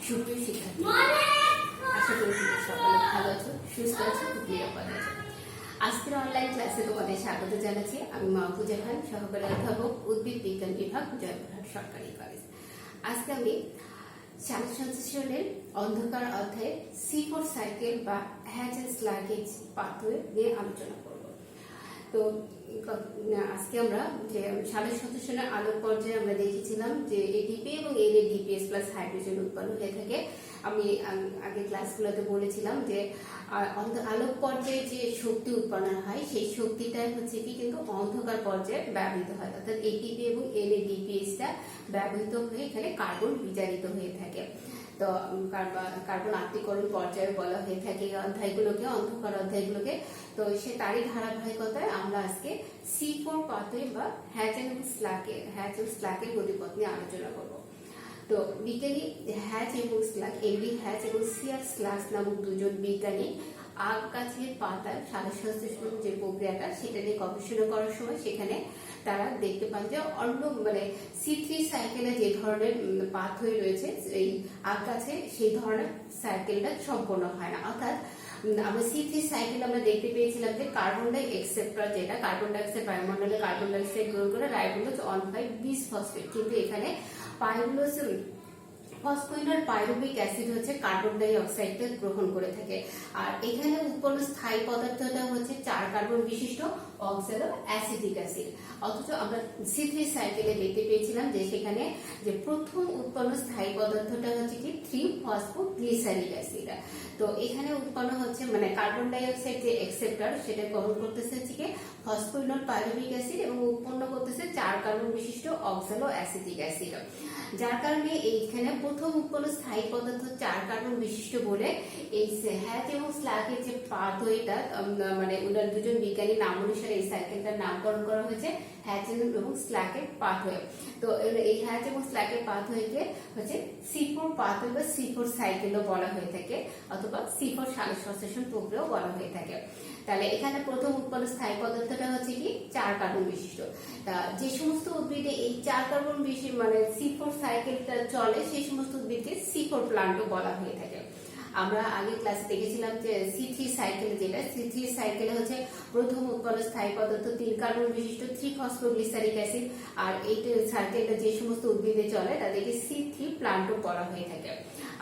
সুপ্রিয় শিক্ষার্থী, আশা করি তোমরা সকালে ভালো আছো, সুস্থ আছো, নিরাপদ আছো। আজকের অনলাইন ক্লাসে তোমাদের স্বাগত জানাচ্ছি। আমি মাহফুজা খান, সহকারী অধ্যাপক, উদ্ভিদ বিজ্ঞান বিভাগ, জয়পুরহাট সরকারি কলেজ। আজকে আমি সাধারণ সংশ্লেষণের অন্ধকার অধ্যায়ে C4 সাইকেল বা হ্যাচ এন্ড স্লাগেজ পাথওয়ে নিয়ে আলোচনা করব। তো আজকে আমরা যে সাধারণ সংশ্লেষণের আলোক পর্যায়ে আমরা দেখেছিলাম যে এটিপি এবং NADPS প্লাস হাইড্রোজেন উৎপন্ন হয়ে থাকে। আমি আগে ক্লাসগুলোতে বলেছিলাম যে আলোক পর্যায়ে যে শক্তি উৎপন্ন হয় সেই শক্তিটা হচ্ছে কি কিন্তু অন্ধকার পর্যায়ে ব্যবহৃত হয়, অর্থাৎ এটিপি এবং NADPSটা ব্যবহৃত হয়ে এখানে কার্বন বিজারিত হয়ে থাকে। তো কার্বন আত্মীকরণ পর্যায়ে বলা হয়ে থাকে এই অধ্যায়গুলোকে, অন্ধকার অধ্যায়গুলোকে। তো সে তারই ধারাবাহিকতায় আমরা আজকে C4 পাথওয়ে বা হ্যাচ এন্ড স্লাগের গতিপথ নিয়ে আলোচনা করব। তো বিজ্ঞানী হ্যাচ এবং স্লাগ, এমডি হ্যাচ এবং সিআর স্লাগ নামক দুজন বিজ্ঞানী আগ গাছের পাতার সালোকসংশ্লেষণ যে প্রক্রিয়াটা সেটা নিয়ে গবেষণা করার সময় সেখানে তারা দেখতে পান যে অন্য C3 সাইকেলে যে ধরনের পাথওয়ে রয়েছে এই আগ গাছে সেই ধরনের সাইকেলটা সম্পন্ন হয় না। অর্থাৎ আমরা C3 সাইকেল আমরা দেখতে পেয়েছিলাম যে কার্বন ডাই অ্যাকসেপ্টর, যেটা কার্বন ডাই অক্সাইড বায়ুমণ্ডলে কার্বন ডাই অক্সাইড গ্রহণ করে রাইবোজ 1,5-বিসফসফেট, কিন্তু এখানে ফসফোইনল পাইরুভিক অ্যাসিড হচ্ছে কার্বন ডাই অক্সাইডকে গ্রহণ করে থাকে। আর এখানে উৎপন্ন স্থায়ী পদার্থটা হচ্ছে 4 কার্বন বিশিষ্ট অক্সালো অ্যাসিটিক অ্যাসিড। অথচ আমরা C3 সাইকেলে দেখতে পেয়েছিলাম যে সেখানে যে প্রথম উৎপন্ন স্থায়ী পদার্থটা হচ্ছে কি 3-ফসফোগ্লিসারিক অ্যাসিড। তো এখানে উৎপন্ন হচ্ছে কার্বন ডাই অক্সাইড যে অ্যাকসেপ্টর সেটা গ্রহণ করতেছে হচ্ছে কি ফসফোইনল পাইরুভিক অ্যাসিড এবং উৎপন্ন করতেছে 4 কার্বন বিশিষ্ট অক্সালো অ্যাসিটিক অ্যাসিড। যার কারণে এইখানে প্রথম উৎপন্ন স্থায়ী পদার্থ 4 কার্বন বিশিষ্ট বলে এই হ্যাচ এবং স্লাগের যে পাথওয়েটা ওনার দুজন বিজ্ঞানী নাম অনুসারে এই সাইকেলটার নামকরণ করা হয়েছে হ্যাচ এবং স্লাগের পাথওয়ে। তো এই হ্যাচ এবং স্লাগের পাথওয়েকে হচ্ছে C4 পাথওয়ে বা C4 সাইকেলও বলা হয়ে থাকে, অথবা C4 সালোকসংশ্লেষণ প্রক্রিয়াও বলা হয়ে থাকে। তাহলে এখানে প্রথম উৎপন্ন স্থায়ী পদার্থটা হচ্ছে কি 4 কার্বন বিশিষ্ট। তা যে সমস্ত উদ্ভিদে এই 4 কার্বন বিশিষ্ট C4 সাইকেলটা চলে সেই সমস্ত উদ্ভিদকে C4 প্লান্টও বলা হয়ে থাকে। আমরা আগে ক্লাসে দেখেছিলাম যে C3 সাইকেল, যেটা C3 সাইকেলে হচ্ছে প্রথম উৎপন্ন স্থায়ী পদার্থ 3 কার্বন বিশিষ্ট 3-ফসফোগ্লিসারিক অ্যাসিড, আর এই সাইকেলটা যে সমস্ত উদ্ভিদে চলে তাদেরকে C3 প্লান্টও বলা হয়ে থাকে।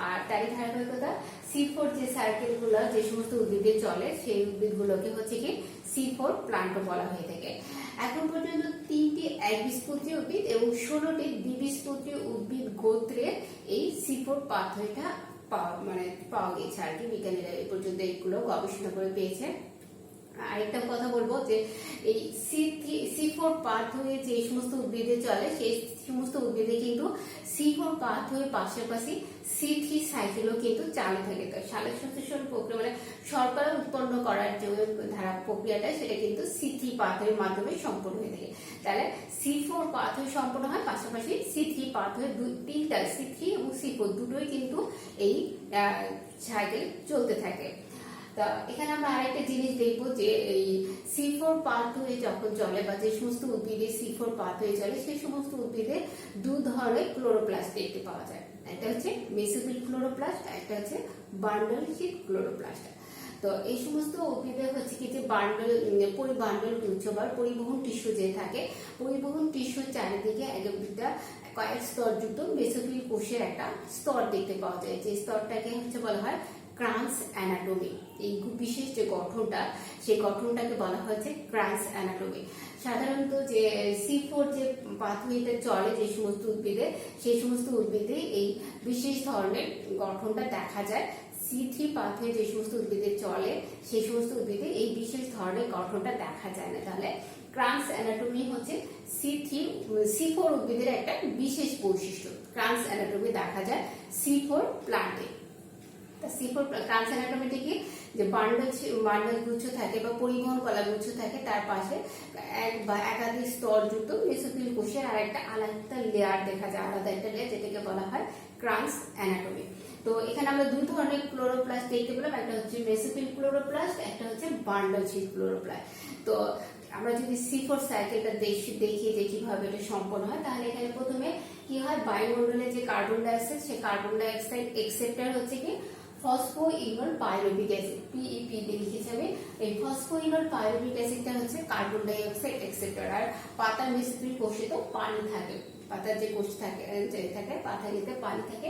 আর তারই ধারাবাহিকতা C4 যে সাইকেলগুলো যে সমস্ত উদ্ভিদে চলে সেই উদ্ভিদগুলোকে হচ্ছে কি C4 প্লান্টও বলা হয়ে থাকে। এখন পর্যন্ত 3টি একবীজপত্রী উদ্ভিদ এবং 16টি দ্বিবীজপত্রী উদ্ভিদ গোত্রে এই C4 পাথওয়েটা পাওয়া গেছে আর কি। বিজ্ঞানীরা এই পর্যন্ত এগুলো গবেষণা করে পেয়েছে। আরেকটা কথা বলবো যে এই C4 পাথওয়ে যে সমস্ত উদ্ভিদে চলে সেই সমস্ত উদ্ভিদে কিন্তু C4 পাথওয়ে পাশাপাশি C3 সাইকেলও কিন্তু চালু থাকে। তো সালোকসংশ্লেষণ প্রক্রিয়া শর্করা উৎপন্ন করার যে ধারা প্রক্রিয়াটা সেটা কিন্তু C3 পাথওয়ের মাধ্যমে সম্পন্ন হয়ে থাকে। তাহলে C4 পাথওয়ে সম্পন্ন হয়, পাশাপাশি C3 পাথওয়ে তিনটা C3 এবং C4 দুটোই কিন্তু এই সাইকেল চলতে থাকে। তা এখানে আমরা আরেকটা জিনিস দেখবো যে এই C4 পাথওয়ে যখন চলে বা যে সমস্ত উদ্ভিদে C4 পাথওয়ে চলে সেই সমস্ত উদ্ভিদে 2 ধরনের ক্লোরোপ্লাস্ট দেখতে পাওয়া যায়। একটা হচ্ছে মেসোফিল ক্লোরোপ্লাস্ট, একটা হচ্ছে বান্ডল শীট ক্লোরোপ্লাস্ট। তো এই সমস্ত উদ্ভিদে হচ্ছে কি যে পরিবান্ডল গুচ্ছ বা পরিবহন টিস্যু যে থাকে, পরিবহন টিস্যুর চারিদিকে কয়েক স্তরযুক্ত মেসোফিল কোষের একটা স্তর দেখতে পাওয়া যায়, যে স্তরটাকে হচ্ছে বলা হয় ক্রান্স অ্যানাটমি। এই বিশেষ যে গঠনটা সেই গঠনটাকে বলা হয়েছে ক্রান্স অ্যানাটমি। সাধারণত যে C4 যে পাথওয়েটা চলে যে সমস্ত উদ্ভিদে সেই সমস্ত উদ্ভিদে এই বিশেষ ধরনের গঠনটা দেখা যায়। C3 পাথওয়ে যে সমস্ত উদ্ভিদে চলে সেই সমস্ত উদ্ভিদে এই বিশেষ ধরনের গঠনটা দেখা যায় না। তাহলে ক্রান্স অ্যানাটমি হচ্ছে C4 উদ্ভিদের একটা বিশেষ বৈশিষ্ট্য। ক্রান্স অ্যানাটমি দেখা যায় C4 প্লান্টে। C4 ক্রান্স অ্যানাটমিতে কি যে বান্ডল গুচ্ছ থাকে বা পরিবহন কলা গুচ্ছ থাকে, তার পাশে এক বা একাধিক স্তরযুক্ত মেসোফিল কোষের আরেকটা আলাদা লেয়ার দেখা যায়, আলাদা একটা লেয়ার, যেটাকে বলা হয় ক্রান্স অ্যানাটমি। তো এখানে আমরা 2 ধরনের ক্লোরোপ্লাস্ট দেখতে পেলাম, একটা হচ্ছে মেসোফিল ক্লোরোপ্লাস্ট, একটা হচ্ছে বান্ডল শীট ক্লোরোপ্লাস্ট। তো আমরা যদি C4 সাইকেলটা দেখি যে কিভাবে এটা সম্পন্ন হয়, তাহলে এখানে প্রথমে কি হয়, বায়ুমণ্ডলে যে কার্বন ডাই অক্সাইড, সেই কার্বন ডাই অক্সাইড একসেপ্টার হচ্ছে কি ফসফোইনল পাইরুভিক অ্যাসিড, পিইপি দিয়ে লিখেছি আমি। এই ফসফোইনল পাইরুভিক অ্যাসিডটা হচ্ছে কার্বন ডাই অক্সাইড একসেপ্টার। আর পাতার মেসোফিল কোষে তো পানি থাকে, পাতার যে কোষ থাকে পাতার নিতে পানি থাকে,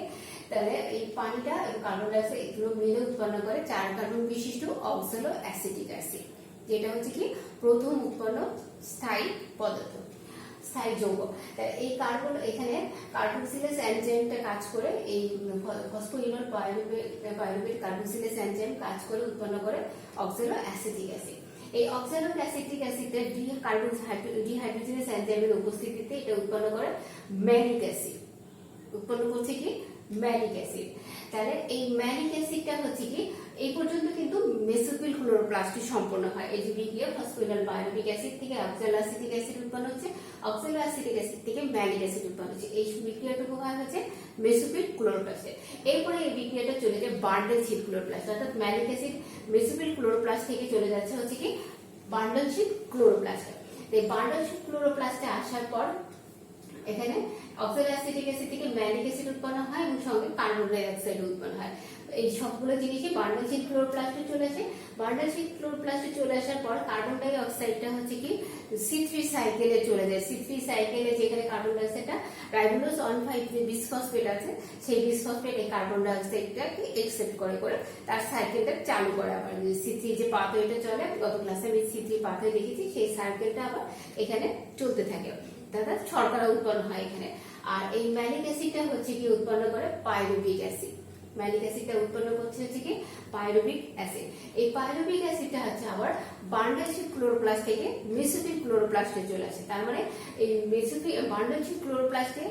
তাহলে এই পানিটা কার্বন ডাই অক্সাইড এগুলো মিলে উৎপন্ন করে 4 কার্বন বিশিষ্ট অক্সালো অ্যাসিটিক অ্যাসিড, যেটা হচ্ছে কি প্রথম উৎপন্ন স্থায়ী পদার্থ, স্থায়ী যৌগ। এই কার্বন এখানে কার্বক্সিলেজ এনজাইমটা কাজ করে, এই ফসফোইনল পাইরুভেট কার্বক্সিলেজ এনজাইম কাজ করে উৎপন্ন করে অক্সালো অ্যাসিটিক অ্যাসিড। এই অক্সালো অ্যাসিটিক অ্যাসিডটা ডিহাইড্রোজেনেজ এনজাইমের উপস্থিতিতে এটা উৎপন্ন করে ম্যালিক অ্যাসিড, উৎপন্ন করছে কি ম্যালিক অ্যাসিড। তাহলে এই ম্যালিক অ্যাসিডটা হচ্ছে কি এই পর্যন্ত কিন্তু মেসোফিল ক্লোরোপ্লাস্টে সম্পন্ন হয়। এই যে বিক্রিয়া ফসফোইনল পাইরুভিক অ্যাসিড থেকে অক্সালো অ্যাসিটিক অ্যাসিড উৎপন্ন হচ্ছে, অক্সালো অ্যাসিটিক অ্যাসিড থেকে ম্যালিক অ্যাসিড উৎপন্ন হচ্ছে। এই বিক্রিয়াটুকু হয় হচ্ছে মেসোফিল ক্লোরোপ্লাস্টে। এরপরে এই বিক্রিয়াটা চলে যায় বান্ডল শিট ক্লোরোপ্লাস্ট, অর্থাৎ ম্যালিক অ্যাসিড মেসোফিল ক্লোরোপ্লাস্ট থেকে চলে যাচ্ছে হচ্ছে কি বান্ডল শিট ক্লোরোপ্লাস্টে। এই বান্ডল শিট ক্লোরোপ্লাস্টে আসার পর এখানে অক্সালো অ্যাসিটিক অ্যাসিড থেকে ম্যালিক অ্যাসিড উৎপন্ন হয় এবং সঙ্গে কার্বন ডাই অক্সাইড উৎপন্ন হয়। এই সবগুলো জিনিসই বান্ডল শিট ক্লোরোপ্লাস্টে চলে আসে। বান্ডল শিট ক্লোরোপ্লাস্টে চলে আসার পর কার্বন ডাই অক্সাইডটা হচ্ছে কি C3 সাইকেলে চলে যায়। C3 সাইকেলে যেখানে কার্বন ডাই অক্সাইডটা রাইবোলোজ 1,5 যে বিসফসফেট আছে, সেই বিসফসফেট এই কার্বন ডাই অক্সাইডটাকে একসেপ্ট করে তার সাইকেলটা চালু করে। আবার C3 যে পাথওয়েটা চলে, গত ক্লাসে আমি C3 পাথওয়ে দেখেছি, সেই সাইকেলটা আবার এখানে চলতে থাকে, দাদা শর্করা উৎপন্ন হয় এখানে। আর এই ম্যালিক অ্যাসিডটা হচ্ছে কি উৎপন্ন করে পাইরুভিক অ্যাসিড। ম্যালিক অ্যাসিডটা উৎপন্ন করছে হচ্ছে কি পাইরুভিক অ্যাসিড। এই পাইরুভিক অ্যাসিডটা হচ্ছে আবার বান্ডল শিট ক্লোরোপ্লাস্ট থেকে মেসোফিল ক্লোরোপ্লাস্টে চলে আসে। তার মানে এই বান্ডল শিট ক্লোরোপ্লাস্টে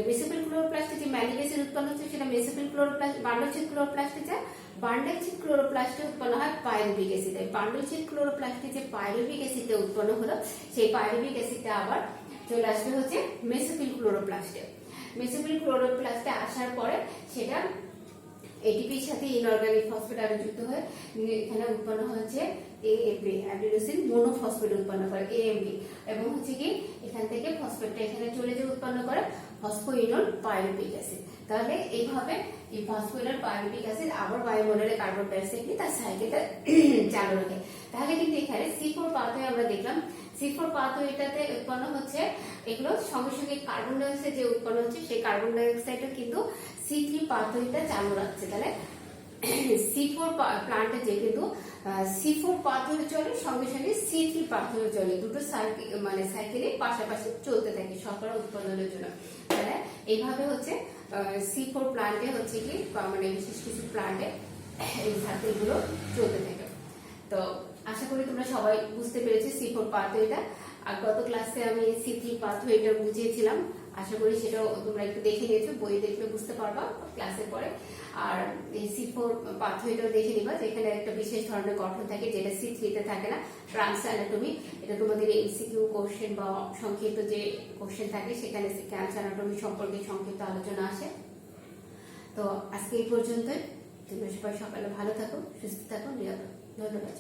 মেসোফিল ক্লোরোপ্লাস্টে যে ম্যালিক অ্যাসিড উৎপন্ন হচ্ছে সেটা মেসোফিল ক্লোরোপ্লাস্ট বান্ডল শিট ক্লোরোপ্লাস্টে যায়। বান্ডল শিট ক্লোরোপ্লাস্টে উৎপন্ন হয় পাইরুভিক অ্যাসিড। এই বান্ডল শিট ক্লোরোপ্লাস্টে যে পাইরুভিক অ্যাসিডটা উৎপন্ন হলো, সেই পাইরুভিক অ্যাসিডটা আবার চলে আসবে হচ্ছে মেসোফিল ক্লোরোপ্লাস্টে। মেসোফিল ক্লোরোপ্লাস্টে আসার পরে সেটা এটিপির সাথে ইনঅর্গানিক ফসফেট আরো যুক্ত হয়ে এখানে উৎপন্ন হচ্ছে AMP, অ্যাডিনোসিন মোনোফসফেট উৎপন্ন করে AMP, এবং হচ্ছে কি এখান থেকে ফসফেটটা এখানে চলে যে উৎপন্ন করে ফসফোইনল পাইরুভিক অ্যাসিড। তাহলে এইভাবে এই ফসফোইনল পাইরুভিক অ্যাসিড আবার বায়ুমণ্ডলে কার্বন ডাই অক্সাইড নিয়ে তার সাইকেলটা চালু রাখে। তাহলে কিন্তু এখানে C4 পাথওয়ে আমরা দেখলাম, C4 পাথওয়েটাতে উৎপন্ন হচ্ছে এগুলো সঙ্গে কার্বন ডাই অক্সাইড যে উৎপন্ন হচ্ছে, সেই কার্বন ডাই অক্সাইডটা কিন্তু C3 পাথওয়েটা চালু রাখছে। তাহলে C4 প্লান্টে যে কিন্তু C4 পাথওয়ে চলে, সঙ্গে C3 পাথওয়ে চলে, দুটো সাইকেলে পাশাপাশি চলতে থাকে শর্করা উৎপাদনের জন্য। তাহলে এইভাবে হচ্ছে C4 প্লান্টে হচ্ছে কি মানে বিশেষ কিছু প্লান্টে এই সাইকেলগুলো চলতে থাকে। তো আশা করি তোমরা সবাই বুঝতে পেরেছো C4 পাথওয়েটা। আর গত ক্লাসে আমি C3 পাথওয়েটা বুঝিয়েছিলাম, আশা করি সেটাও তোমরা একটু দেখে নিয়েছো, বই দেখলে বুঝতে পারবা ক্লাসের পরে। আর এই C4 পাথওয়েটাও দেখে নিবা, যেখানে একটা বিশেষ ধরনের গঠন থাকে যেটা C3 তে থাকে না, ট্রান্স অ্যানাটমি। এটা তোমাদের MCQ কোশ্চেন বা সংক্ষিপ্ত যে কোশ্চেন থাকে সেখানে ক্যান্সার অ্যানাটমি সম্পর্কে সংক্ষিপ্ত আলোচনা আসে। তো আজকে এই পর্যন্তই। তোমরা সবাই সকালে ভালো থাকো, সুস্থ থাকো, নিরাপদ। ধন্যবাদ।